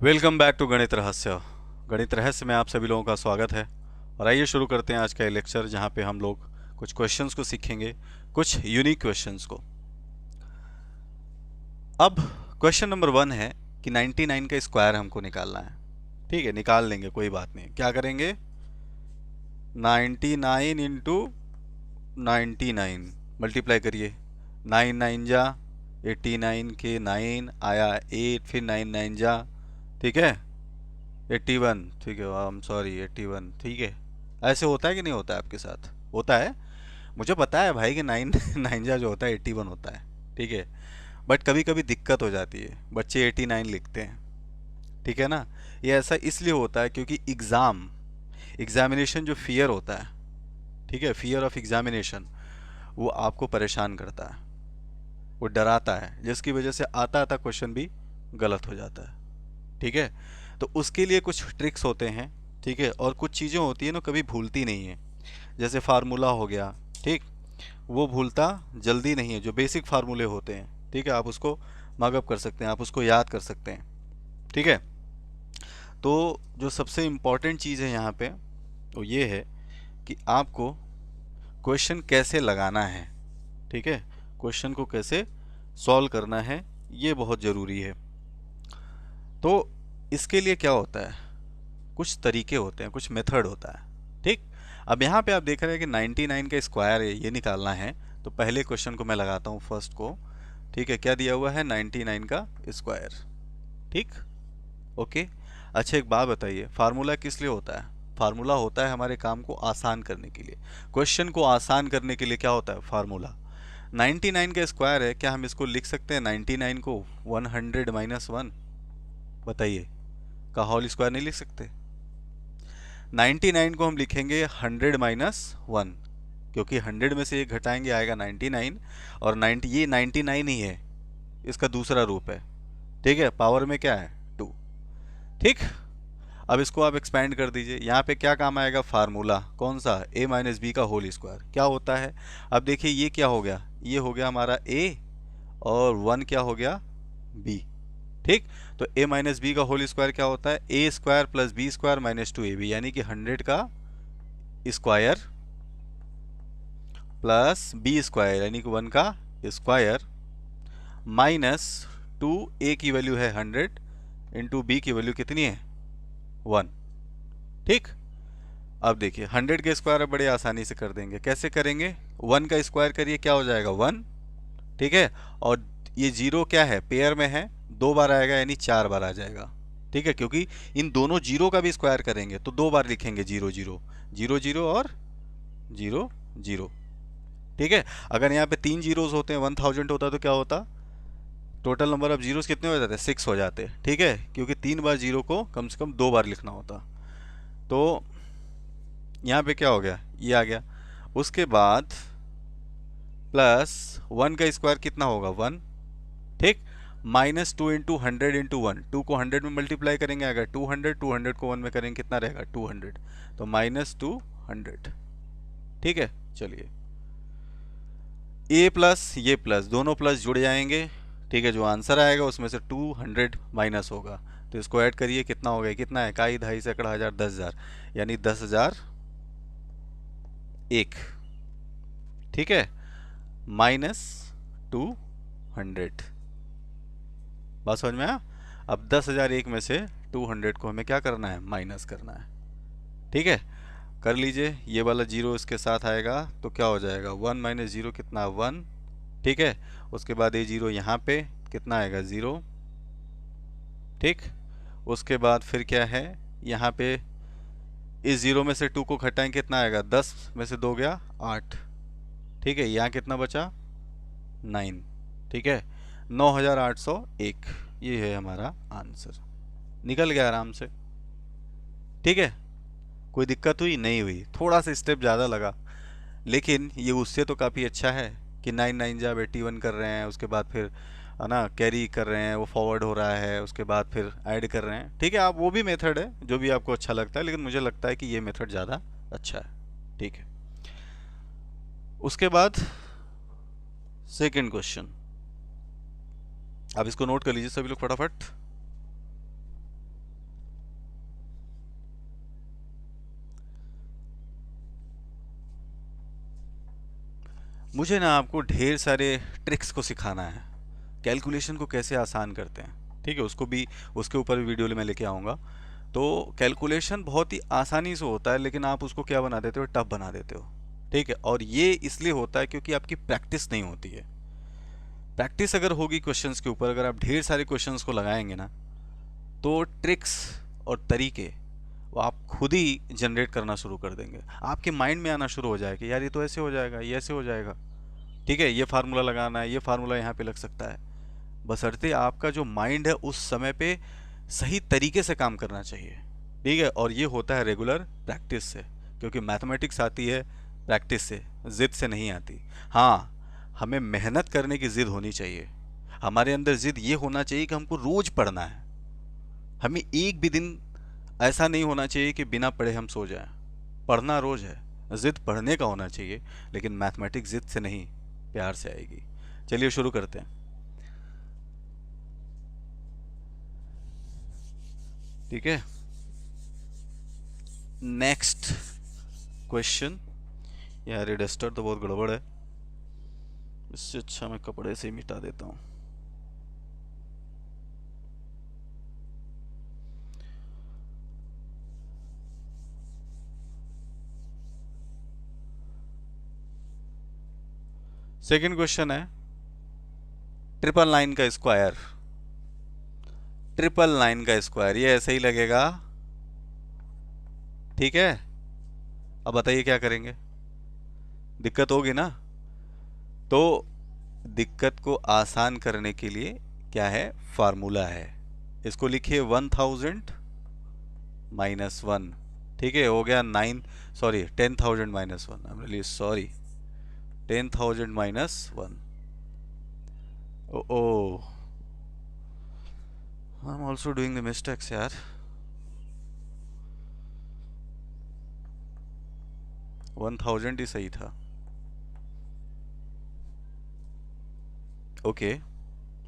Welcome back to गणित रहस्य। गणित रहस्य में आप सभी लोगों का स्वागत है। और आइए शुरू करते हैं आज का ये लेक्चर, जहाँ पे हम लोग कुछ क्वेश्चंस को सीखेंगे, कुछ यूनिक क्वेश्चंस को। अब क्वेश्चन नंबर 1 है कि 99 का स्क्वायर हमको निकालना है। ठीक है, निकाल लेंगे, कोई बात नहीं। क्या करेंगे? 99 इंटू 99 मल्टीप्लाई करिए। 9 9 जा 89 के 9 आया 8, फिर 9 9 जा, ठीक है, 81। ठीक है, आई एम सॉरी, 81। ठीक है, ऐसे होता है कि नहीं होता है आपके साथ? होता है, मुझे पता है भाई कि 9 9 जो होता है 81 होता है। ठीक है, बट कभी कभी दिक्कत हो जाती है, बच्चे 89 लिखते हैं। ठीक है ना? ये ऐसा इसलिए होता है क्योंकि एग्जामिनेशन जो फियर होता है, ठीक है, फियर ऑफ एग्जामिनेशन, वो आपको परेशान करता है, वो डराता है, जिसकी वजह से आता आता क्वेश्चन भी गलत हो जाता है। ठीक है, तो उसके लिए कुछ ट्रिक्स होते हैं। ठीक है, और कुछ चीज़ें होती हैं ना, कभी भूलती नहीं है। जैसे फार्मूला हो गया, ठीक, वो भूलता जल्दी नहीं है। जो बेसिक फार्मूले होते हैं, ठीक है, आप उसको मार्कअप कर सकते हैं, आप उसको याद कर सकते हैं। ठीक है, तो जो सबसे इम्पॉर्टेंट चीज़ है यहाँ पे वो ये है कि आपको क्वेश्चन कैसे लगाना है। ठीक है, क्वेश्चन को कैसे सॉल्व करना है, ये बहुत ज़रूरी है। तो इसके लिए क्या होता है, कुछ तरीके होते हैं, कुछ मेथड होता है। ठीक, अब यहाँ पे आप देख रहे हैं कि 99 का स्क्वायर है, ये निकालना है। तो पहले क्वेश्चन को मैं लगाता हूँ फर्स्ट को। ठीक है, क्या दिया हुआ है? 99 का स्क्वायर। ठीक, ओके। अच्छा, एक बात बताइए, फार्मूला किस लिए होता है? फार्मूला होता है हमारे काम को आसान करने के लिए, क्वेश्चन को आसान करने के लिए क्या होता है? फार्मूला। 99 का स्क्वायर है, क्या हम इसको लिख सकते हैं 99 को 100 माइनस 1? बताइए, का होल स्क्वायर नहीं लिख सकते? 99 को हम लिखेंगे 100 माइनस 1, क्योंकि 100 में से एक घटाएंगे आएगा 99, और 90 ये 99 ही है, इसका दूसरा रूप है। ठीक है, पावर में क्या है? 2। ठीक, अब इसको आप एक्सपेंड कर दीजिए। यहाँ पे क्या काम आएगा? फार्मूला कौन सा? a माइनस बी का होल स्क्वायर। क्या होता है? अब देखिए, ये क्या हो गया? ये हो गया हमारा a, और 1 क्या हो गया? b। ठीक, तो a माइनस बी का होल स्क्वायर क्या होता है? A square plus B square minus 2ab, यानी कि 100 का स्क्वायर प्लस बी स्क्वायर, यानी कि 1 का स्क्वायर, माइनस 2, ए की वैल्यू है 100, इंटू बी की वैल्यू कितनी है? 1। ठीक, अब देखिए 100 के स्क्वायर बड़े आसानी से कर देंगे। कैसे करेंगे? 1 का स्क्वायर करिए, क्या हो जाएगा? 1। ठीक है, और ये जीरो क्या है? पेयर में है, 2 बार आएगा, यानी 4 बार आ जाएगा। ठीक है, क्योंकि इन दोनों जीरो का भी स्क्वायर करेंगे तो 2 बार लिखेंगे, 0 0 0 0 और 0 0। ठीक है, अगर यहाँ पे 3 जीरोस होते हैं, 1000 होता तो क्या होता? टोटल नंबर ऑफ जीरोस कितने हो जाते? 6 हो जाते। ठीक है, क्योंकि 3 बार जीरो को कम से कम 2 बार लिखना होता। तो यहाँ पे क्या हो गया? ये आ गया। उसके बाद प्लस 1 का स्क्वायर कितना होगा? 1। ठीक, माइनस 2 इंटू 100 इंटू 1, 2 को 100 में मल्टीप्लाई करेंगे, अगर 200, 200 को 1 में करेंगे, कितना रहेगा? 200, तो माइनस 200। ठीक है, चलिए, ए प्लस ये प्लस, दोनों प्लस जुड़ जाएंगे। ठीक है, जो आंसर आएगा उसमें से 200 माइनस होगा, तो इसको ऐड करिए, कितना हो गया? कितना है? इकाई, दहाई, सैकड़ा, हजार, 10,000, यानी 10,001। ठीक है, माइनस 200। बात समझ में आया? अब 10,001 में से 200 को हमें क्या करना है? माइनस करना है। ठीक है, कर लीजिए। ये वाला जीरो इसके साथ आएगा तो क्या हो जाएगा? 1 माइनस जीरो कितना? 1। ठीक है, उसके बाद ये जीरो यहाँ पे कितना आएगा? 0। ठीक, उसके बाद फिर क्या है? यहाँ पे इस जीरो में से 2 को घटाएं, कितना आएगा? 10 में से 2 गया 8। ठीक है, यहाँ कितना बचा? 9। ठीक है, 9801, ये है हमारा आंसर। निकल गया आराम से। ठीक है, कोई दिक्कत हुई? नहीं हुई, थोड़ा सा स्टेप ज़्यादा लगा, लेकिन ये उससे तो काफ़ी अच्छा है कि 9 9 जब 81 कर रहे हैं, उसके बाद फिर है ना कैरी कर रहे हैं, वो फॉरवर्ड हो रहा है, उसके बाद फिर ऐड कर रहे हैं। ठीक है, आप वो भी मेथड है जो भी आपको अच्छा लगता है, लेकिन मुझे लगता है कि ये मेथड ज़्यादा अच्छा है। ठीक है, उसके बाद सेकंड क्वेश्चन, आप इसको नोट कर लीजिए सभी लोग फटाफट। मुझे ना आपको ढेर सारे ट्रिक्स को सिखाना है, कैलकुलेशन को कैसे आसान करते हैं, ठीक है। उसको भी, उसके ऊपर भी वीडियो मैं लेके आऊँगा। तो कैलकुलेशन बहुत ही आसानी से होता है, लेकिन आप उसको क्या बना देते हो, टफ बना देते हो, ठीक है। और ये इसलिए होता है क्योंकि आपकी प्रैक्टिस नहीं होती है। प्रैक्टिस अगर होगी क्वेश्चंस के ऊपर, अगर आप ढेर सारे क्वेश्चंस को लगाएंगे ना, तो ट्रिक्स और तरीके वो आप खुद ही जनरेट करना शुरू कर देंगे। आपके माइंड में आना शुरू हो जाएगा कि यार ये तो ऐसे हो जाएगा, ये ऐसे हो जाएगा, ठीक है, ये फार्मूला लगाना है, ये फार्मूला यहाँ पे लग सकता है। बशर्ते आपका जो माइंड है उस समय पे सही तरीके से काम करना चाहिए, ठीक है। और ये होता है रेगुलर प्रैक्टिस से, क्योंकि मैथमेटिक्स आती है प्रैक्टिस से, जिद से नहीं आती। हाँ, हमें मेहनत करने की जिद होनी चाहिए। हमारे अंदर जिद ये होना चाहिए कि हमको रोज पढ़ना है। हमें एक भी दिन ऐसा नहीं होना चाहिए कि बिना पढ़े हम सो जाएं। पढ़ना रोज है, जिद पढ़ने का होना चाहिए, लेकिन मैथमेटिक्स जिद से नहीं, प्यार से आएगी। चलिए शुरू करते हैं, ठीक है। Next question. यार ये डस्टर तो बहुत गड़बड़ है, इससे अच्छा मैं कपड़े से ही मिटा देता हूँ। सेकंड क्वेश्चन है, ट्रिपल नाइन का स्क्वायर। ट्रिपल नाइन का स्क्वायर ये ऐसे ही लगेगा, ठीक है। अब बताइए क्या करेंगे, दिक्कत होगी ना। तो दिक्कत को आसान करने के लिए क्या है, फार्मूला है। इसको लिखिए 1000 - 1, ठीक है। हो गया 9, sorry 10,000 - 1, I am really sorry, 10,000 - 1। Oh I am also doing the mistakes यार। 1000 ही सही था, ओके,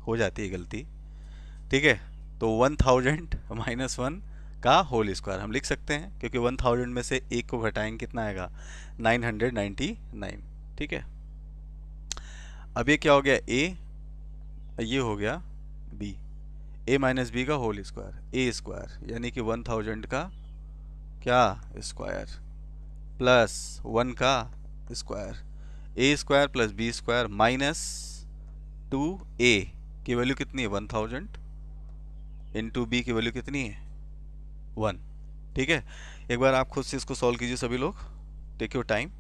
हो जाती है गलती, ठीक है। तो 1000 - 1 का होल स्क्वायर हम लिख सकते हैं, क्योंकि 1000 में से एक को घटाएंगे कितना आएगा, 999, ठीक है। अब ये क्या हो गया, ए, ये हो गया बी, ए माइनस बी का होल स्क्वायर, ए स्क्वायर यानी कि 1000 का क्या स्क्वायर प्लस 1 का square, a square plus B square minus 2a की वैल्यू कितनी है, 1000 इंटू बी की वैल्यू कितनी है, 1, ठीक है। एक बार आप खुद से इसको सॉल्व कीजिए सभी लोग, take your time.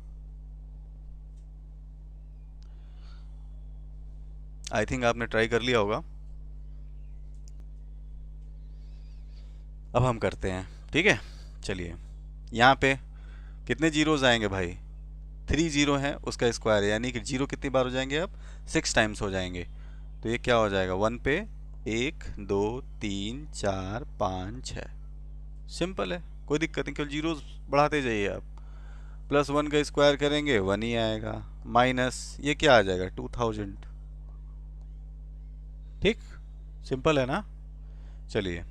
I think आपने ट्राई कर लिया होगा। अब हम करते हैं, ठीक है। चलिए, यहाँ पे कितने जीरोज आएंगे भाई, 3 जीरो हैं, उसका स्क्वायर है, यानी कि जीरो कितनी बार हो जाएंगे, अब 6 टाइम्स हो जाएंगे। तो ये क्या हो जाएगा, 1 पे 1 2 3 4 5 6, सिंपल है, कोई दिक्कत नहीं, केवल जीरोज बढ़ाते जाइए आप। प्लस 1 का स्क्वायर करेंगे 1 ही आएगा, माइनस ये क्या आ जाएगा 2000, ठीक, सिंपल है ना। चलिए,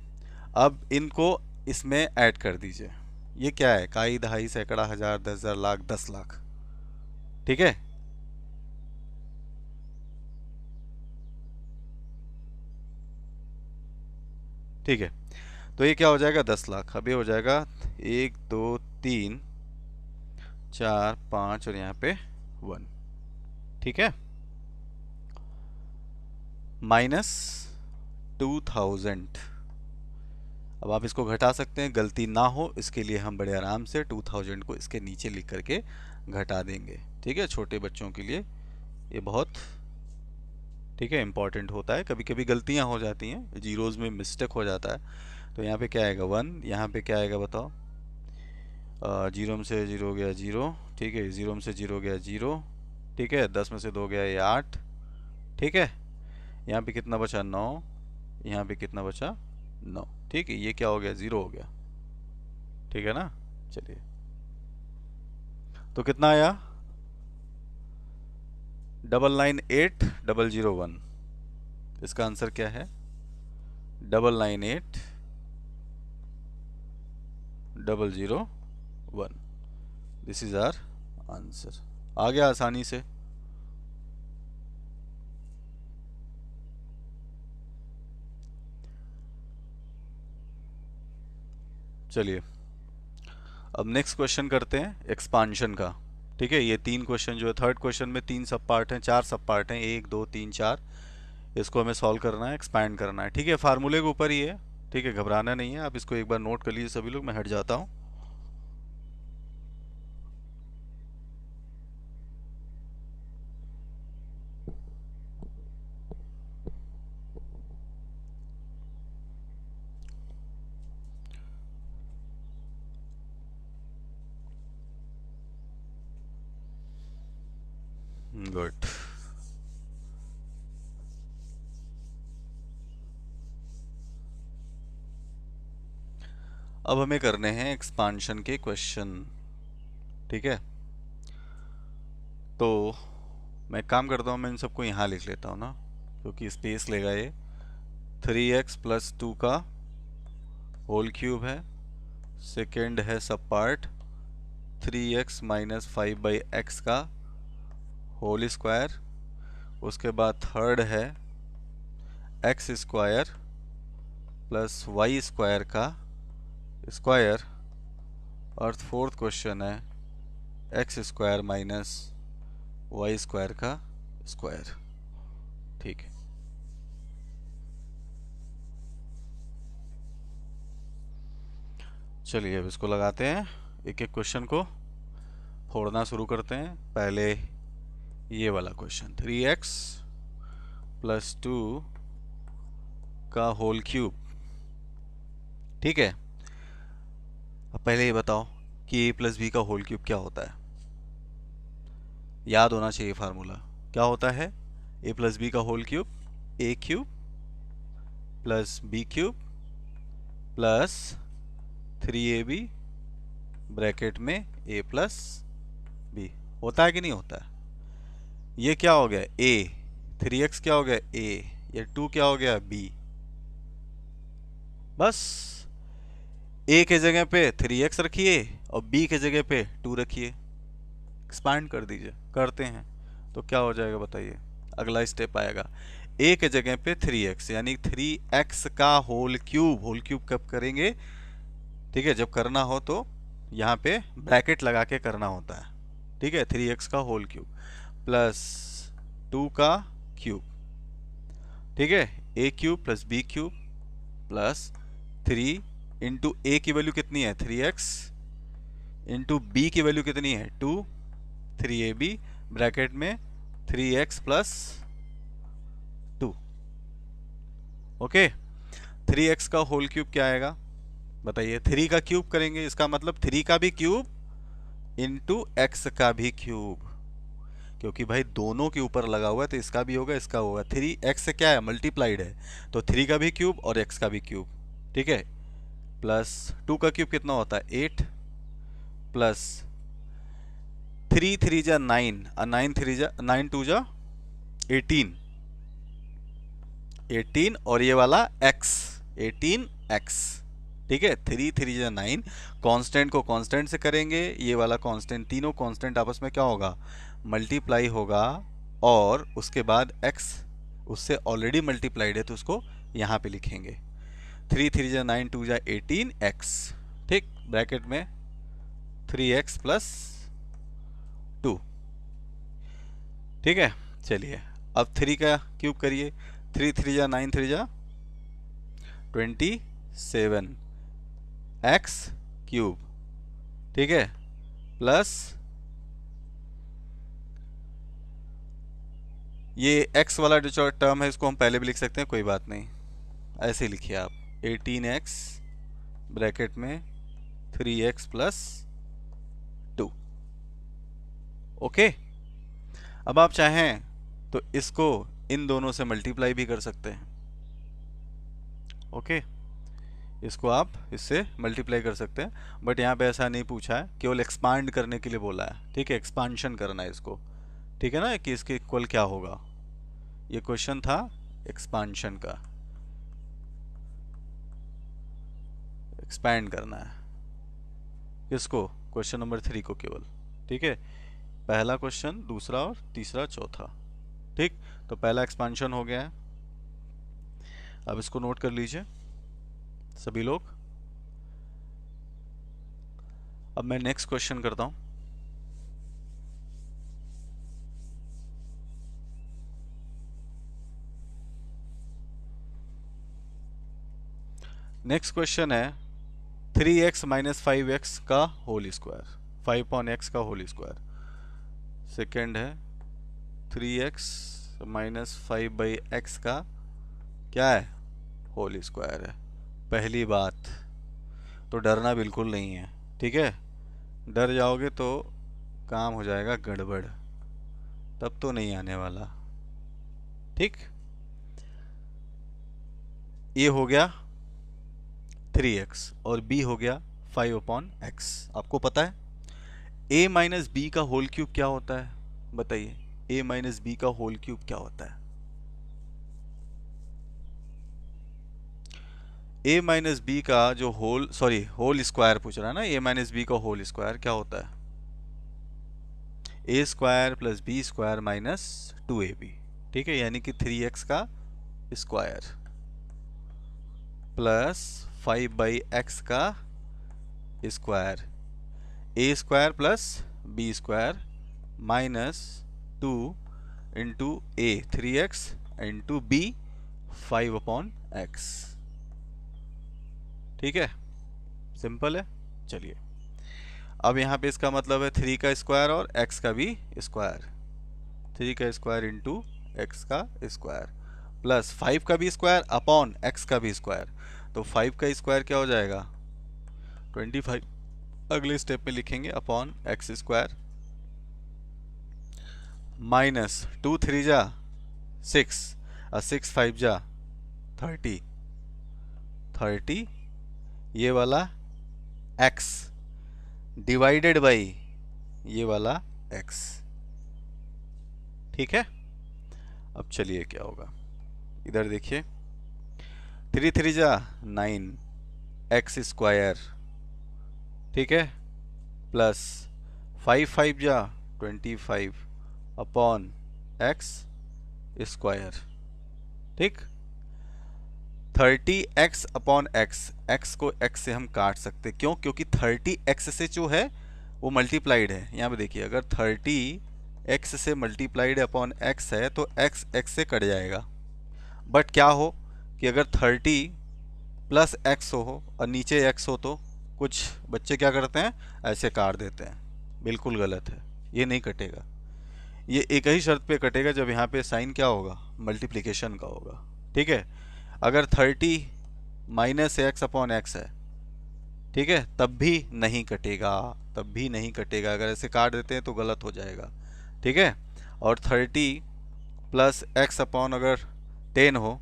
अब इनको इसमें ऐड कर दीजिए। ये क्या है, काई दहाई सैकड़ा हजार 10,000 लाख 10 लाख, ठीक है। ठीक है, तो ये क्या हो जाएगा 10 लाख। अब ये हो जाएगा 1 2 3 4 5 और यहाँ पे 1, ठीक है, माइनस 2000। अब आप इसको घटा सकते हैं, गलती ना हो इसके लिए हम बड़े आराम से 2000 को इसके नीचे लिख करके घटा देंगे, ठीक है। छोटे बच्चों के लिए ये बहुत, ठीक है, इंपॉर्टेंट होता है, कभी कभी गलतियां हो जाती हैं, जीरोज में मिस्टेक हो जाता है। तो यहाँ पे क्या आएगा 1, यहाँ पे क्या आएगा बताओ, जीरो में से जीरो गया जीरो, ठीक है, जीरो में से जीरो गया जीरो, ठीक है, 10 में से 2 गया ये 8, ठीक है। यहाँ पे कितना बचा 9, यहाँ पे कितना बचा 9, ठीक है, ये क्या हो गया, ज़ीरो हो गया, ठीक है ना। चलिए, तो कितना आया, 998001। इसका आंसर क्या है, 998001। This is our answer. आ गया आसानी से, चलिए अब नेक्स्ट क्वेश्चन करते हैं एक्सपांशन का। ठीक है, ये 3 क्वेश्चन जो है, थर्ड क्वेश्चन में 3 सब पार्ट हैं, 4 सब पार्ट हैं, 1 2 3 4। इसको हमें सॉल्व करना है, एक्सपैंड करना है। ठीक है, फार्मूले के ऊपर ही है। ठीक है, घबराना नहीं है, आप इसको एक बार नोट कर लीजिए सभी लोग। मैं हट जाता हूँ। गुड। अब हमें करने हैं एक्सपांशन के क्वेश्चन। ठीक है, तो मैं एक काम करता हूँ, मैं इन सबको यहाँ लिख लेता हूँ ना, क्योंकि स्पेस लेगा ये। 3x+2 का होल क्यूब है। सेकेंड है सब पार्ट 3x-5/x का होल स्क्वायर। उसके बाद थर्ड है x² + y² का स्क्वायर। और फोर्थ क्वेश्चन है x² - y² का स्क्वायर। ठीक है, चलिए अब इसको लगाते हैं, एक एक क्वेश्चन को फोड़ना शुरू करते हैं। पहले ये वाला क्वेश्चन 3x+2 का होल क्यूब। ठीक है, अब पहले ये बताओ कि a+b का होल क्यूब क्या होता है। याद होना चाहिए फार्मूला। क्या होता है a+b का whole cube? a³ + b³ + 3ab bracket में a + b। होता है कि नहीं होता है? ये क्या हो गया a, 3x क्या हो गया a, ये 2 क्या हो गया b। बस a के जगह पे 3x रखिए और b के जगह पे 2 रखिए, एक्सपांड कर दीजिए। करते हैं तो क्या हो जाएगा बताइए। अगला स्टेप आएगा a के जगह पे 3x, यानी 3x का होल क्यूब। होल क्यूब कब करेंगे? ठीक है, जब करना हो तो यहाँ पे ब्रैकेट लगा के करना होता है। ठीक है, 3x का होल क्यूब + 2 का क्यूब। ठीक है, a³ + b³ + 3 इंटू a की वैल्यू कितनी है 3x, इंटू b की वैल्यू कितनी है 2, 3ab ब्रैकेट में 3x + 2। ओके, 3x का होल क्यूब क्या आएगा बताइए। 3 का क्यूब करेंगे, इसका मतलब 3 का भी क्यूब इंटू x का भी क्यूब, क्योंकि भाई दोनों के ऊपर लगा हुआ है तो इसका भी होगा इसका होगा। 3x से क्या है मल्टीप्लाइड है, तो 3 का भी क्यूब और x का भी क्यूब। ठीक है, प्लस 2 का क्यूब कितना होता है 8, प्लस 3 3 जा 9 और 9 3 जा 9 2 जा 18, 18 और ये वाला x 18x। ठीक है, 3 3 जा 9, कांस्टेंट को कांस्टेंट से करेंगे, ये वाला कांस्टेंट, तीनों कांस्टेंट आपस में क्या होगा मल्टीप्लाई होगा, और उसके बाद x उससे ऑलरेडी मल्टीप्लाइड है तो उसको यहाँ पे लिखेंगे 3 3 जा 9 2 जा 18x। ठीक, ब्रैकेट में 3x + 2। ठीक है, चलिए अब 3 का क्यूब करिए। 3 3 जा 9 3 जा 27 x³ ठीक है, प्लस ये x वाला जो टर्म है इसको हम पहले भी लिख सकते हैं, कोई बात नहीं, ऐसे लिखिए आप 18x ब्रैकेट में 3x + 2। ओके, अब आप चाहें तो इसको इन दोनों से मल्टीप्लाई भी कर सकते हैं। ओके, इसको आप इससे मल्टीप्लाई कर सकते हैं, बट यहाँ पे ऐसा नहीं पूछा है, केवल एक्सपांड करने के लिए बोला है। ठीक है, एक्सपांशन करना है इसको। ठीक है ना, कि इसके इक्वल क्या होगा। ये क्वेश्चन था एक्सपांशन का, एक्सपैंड करना है किसको, क्वेश्चन नंबर 3 को केवल। ठीक है, पहला क्वेश्चन, दूसरा और तीसरा चौथा। ठीक, तो पहला एक्सपांशन हो गया है। अब इसको नोट कर लीजिए सभी लोग। अब मैं नेक्स्ट क्वेश्चन करता हूँ। नेक्स्ट क्वेश्चन है 3x माइनस 5x का होल स्क्वायर, 5/x का होल स्क्वायर। सेकेंड है 3x माइनस 5/x का क्या है, होल स्क्वायर है। पहली बात तो डरना बिल्कुल नहीं है, ठीक है। डर जाओगे तो काम हो जाएगा गड़बड़, तब तो नहीं आने वाला, ठीक। ए हो गया 3x और b हो गया 5/x। आपको पता है a माइनस बी का होल क्यूब क्या होता है, बताइए। a माइनस बी का होल क्यूब क्या होता है? a माइनस बी का जो होल स्क्वायर पूछ रहा है ना, a माइनस बी का होल स्क्वायर क्या होता है? a square plus B square minus 2ab, ठीक है। यानी कि 3x का स्क्वायर प्लस 5/x का square, a square plus B square minus 2 into a 3x into b 5/x, ठीक है। सिंपल है। चलिए अब यहाँ पे इसका मतलब है 3 का स्क्वायर और x का भी स्क्वायर, 3 का स्क्वायर इंटू एक्स का स्क्वायर प्लस 5 का भी स्क्वायर अपॉन x का भी स्क्वायर। तो 5 का स्क्वायर क्या हो जाएगा 25, अगले स्टेप में लिखेंगे अपॉन एक्स स्क्वायर माइनस 2 3 जा 6 और 6 5 जा 30, 30 ये वाला x डिवाइडेड बाई ये वाला x, ठीक है। अब चलिए क्या होगा, इधर देखिए 3 3 जा 9 एक्स स्क्वायर, ठीक है, प्लस 5 5 जा 25 अपॉन एक्स स्क्वायर, ठीक। 30x अपॉन एक्स, एक्स को x से हम काट सकते, क्यों? क्योंकि 30x से जो है वो मल्टीप्लाइड है। यहाँ पे देखिए अगर 30x से मल्टीप्लाइड अपॉन x है तो x x से कट जाएगा। बट क्या हो कि अगर 30 प्लस x हो और नीचे x हो तो कुछ बच्चे क्या करते हैं, ऐसे काट देते हैं। बिल्कुल गलत है, ये नहीं कटेगा। ये एक ही शर्त पे कटेगा जब यहाँ पे साइन क्या होगा, मल्टीप्लिकेशन का होगा, ठीक है। अगर 30 माइनस एक्स अपॉन एक्स है, ठीक है, तब भी नहीं कटेगा, तब भी नहीं कटेगा। अगर ऐसे काट देते हैं तो गलत हो जाएगा, ठीक है। और 30 प्लस एक्स अपॉन अगर 10 हो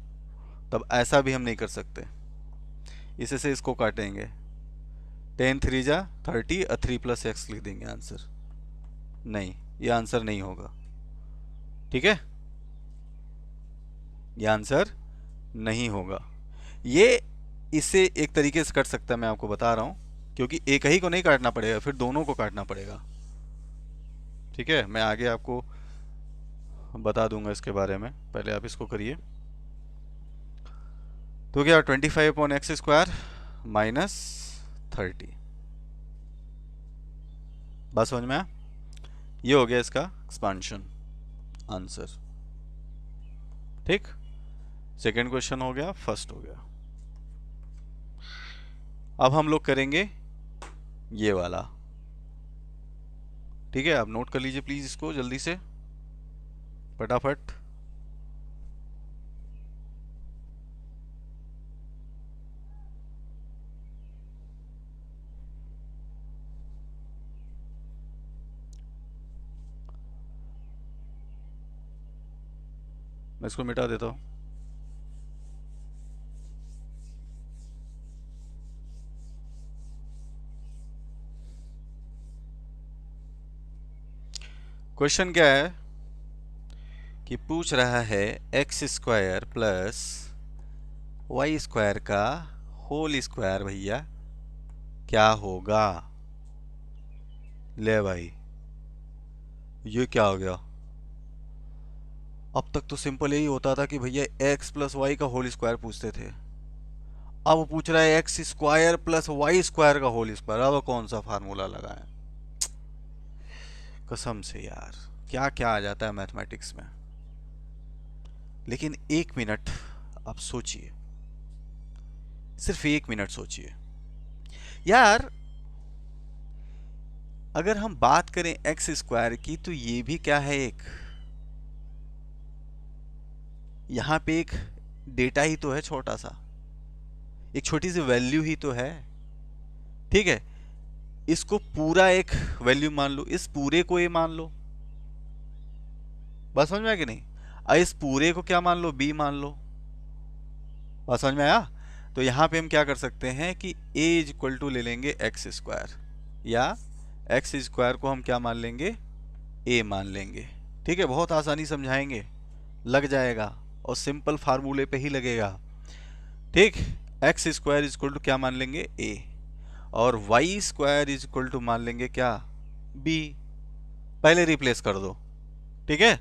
तब ऐसा भी हम नहीं कर सकते, इसे से इसको काटेंगे 10 3 जा 30 और 3 प्लस एक्स लिख देंगे आंसर। नहीं, ये आंसर नहीं होगा, ठीक है, ये आंसर नहीं होगा। ये इसे एक तरीके से कट सकता है, मैं आपको बता रहा हूं, क्योंकि एक ही को नहीं काटना पड़ेगा, फिर दोनों को काटना पड़ेगा, ठीक है। मैं आगे आपको बता दूंगा इसके बारे में, पहले आप इसको करिए। तो क्या 25/x स्क्वायर माइनस 30, बात समझ में आया? ये हो गया इसका एक्सपांशन आंसर, ठीक। सेकेंड क्वेश्चन हो गया, फर्स्ट हो गया। अब हम लोग करेंगे ये वाला, ठीक है। आप नोट कर लीजिए प्लीज इसको जल्दी से फटाफट। मैं इसको मिटा देता हूं। क्वेश्चन क्या है कि पूछ रहा है X square plus Y square का होल स्क्वायर भैया क्या होगा। ले भाई, ये क्या हो गया? अब तक तो सिंपल यही होता था कि भैया एक्स प्लस वाई का होल स्क्वायर पूछते थे, अब वो पूछ रहा है X square plus Y square का होल स्क्वायर, अब कौन सा फार्मूला लगाएं? कसम से यार, क्या क्या आ जाता है मैथमेटिक्स में। लेकिन एक मिनट आप सोचिए, सिर्फ एक मिनट सोचिए यार। अगर हम बात करें एक्स स्क्वायर की, तो ये भी क्या है, एक यहां पे एक डेटा ही तो है, छोटा सा, एक छोटी सी वैल्यू ही तो है। ठीक है, इसको पूरा एक वैल्यू मान लो, इस पूरे को ए मान लो। बात समझ में आया कि नहीं? इस पूरे को क्या मान लो, बी मान लो। बात समझ में आया? तो यहां पे हम क्या कर सकते हैं कि a इज इक्वल टू ले लेंगे एक्स स्क्वायर, या एक्स स्क्वायर को हम क्या मान लेंगे, a मान लेंगे। ठीक है, बहुत आसानी समझाएंगे, लग जाएगा, और सिंपल फार्मूले पे ही लगेगा। ठीक, X square is equal to क्या मान लेंगे, a, और Y square is equal to मान लेंगे क्या, b। पहले रिप्लेस कर दो। ठीक है,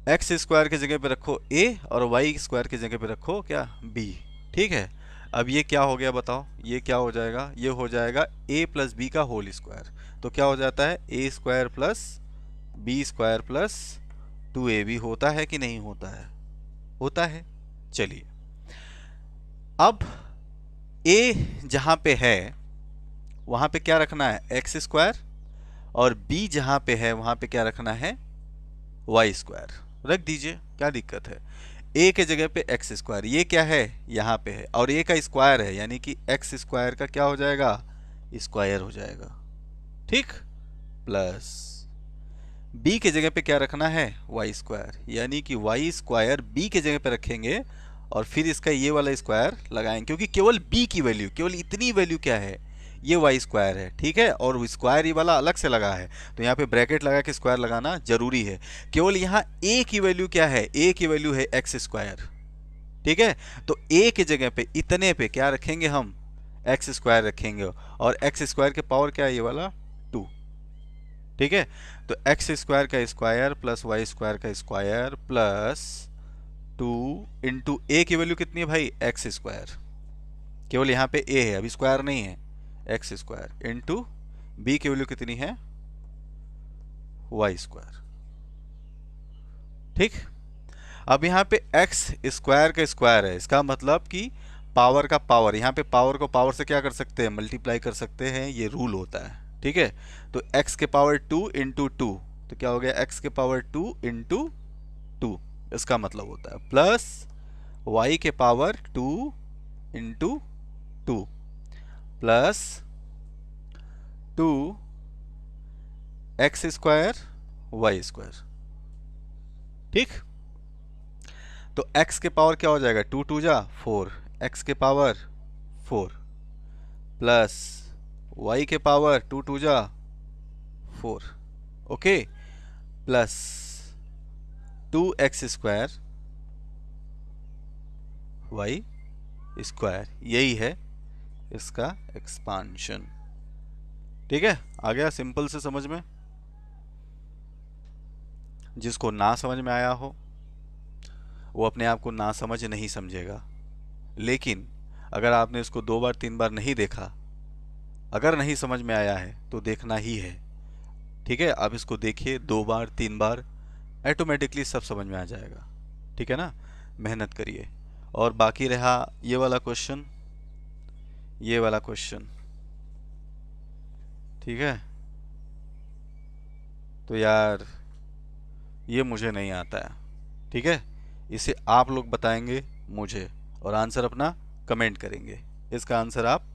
एक्स स्क्वायर की जगह पे रखो a, और वाई स्क्वायर की जगह पे रखो क्या, b। ठीक है, अब ये क्या हो गया बताओ, ये क्या हो जाएगा, ये हो जाएगा a प्लस बी का होल स्क्वायर। तो क्या हो जाता है, a square plus B square plus 2ab होता है कि नहीं होता है? होता है। चलिए, अब a जहां पे है वहां पे क्या रखना है, एक्स स्क्वायर, और b जहां पे है वहां पे क्या रखना है, वाई स्क्वायर। रख दीजिए, क्या दिक्कत है। a के जगह पे एक्स स्क्वायर, ये क्या है, यहाँ पे है, और a का स्क्वायर है, यानी कि एक्स स्क्वायर का क्या हो जाएगा, स्क्वायर हो जाएगा। ठीक, प्लस b के जगह पे क्या रखना है, वाई स्क्वायर, यानी कि वाई स्क्वायर b के जगह पे रखेंगे, और फिर इसका ये वाला स्क्वायर लगाएंगे, क्योंकि केवल b की वैल्यू, केवल इतनी वैल्यू क्या है, ये वाई स्क्वायर है। ठीक है, और स्क्वायर ये वाला अलग से लगा है, तो यहाँ पे ब्रैकेट लगा के स्क्वायर लगाना जरूरी है। केवल यहाँ a की वैल्यू क्या है, a की वैल्यू है एक्स स्क्वायर। ठीक है, तो a की जगह पे इतने पे क्या रखेंगे हम, एक्स स्क्वायर रखेंगे, और एक्स स्क्वायर के पावर क्या है, ये वाला 2। ठीक है, तो एक्स स्क्वायर का स्क्वायर प्लस वाई स्क्वायर का स्क्वायर प्लस 2 इंटू ए की वैल्यू कितनी है भाई, एक्स स्क्वायर, केवल यहाँ पे a है, अभी स्क्वायर नहीं है, एक्स स्क्वायर इंटू बी की वैल्यू कितनी है, वाई स्क्वायर। ठीक, अब यहाँ पे एक्स स्क्वायर का स्क्वायर है, इसका मतलब कि पावर का पावर, यहाँ पे पावर को पावर से क्या कर सकते हैं, मल्टीप्लाई कर सकते हैं, ये रूल होता है। ठीक है, तो x के पावर 2 इंटू 2, तो क्या हो गया, x के पावर 2 इंटू 2, इसका मतलब होता है प्लस y के power 2 into 2 plus 2 X square Y square. ठीक, तो x के पावर क्या हो जाएगा, 2 2 जा 4, x के पावर 4 प्लस y के पावर 2 2 जा 4, okay, plus 2x square Y square, यही है इसका एक्सपांशन। ठीक है, आ गया सिंपल से समझ में। जिसको ना समझ में आया हो वो अपने आप को ना समझ नहीं समझेगा, लेकिन अगर आपने इसको 2 बार 3 बार नहीं देखा, अगर नहीं समझ में आया है तो देखना ही है। ठीक है, आप इसको देखिए 2 बार 3 बार, ऑटोमेटिकली सब समझ में आ जाएगा। ठीक है ना, मेहनत करिए। और बाकी रहा ये वाला क्वेश्चन, ये वाला क्वेश्चन, ठीक है, तो यार ये मुझे नहीं आता है। ठीक है, इसे आप लोग बताएंगे मुझे, और आंसर अपना कमेंट करेंगे। इसका आंसर आप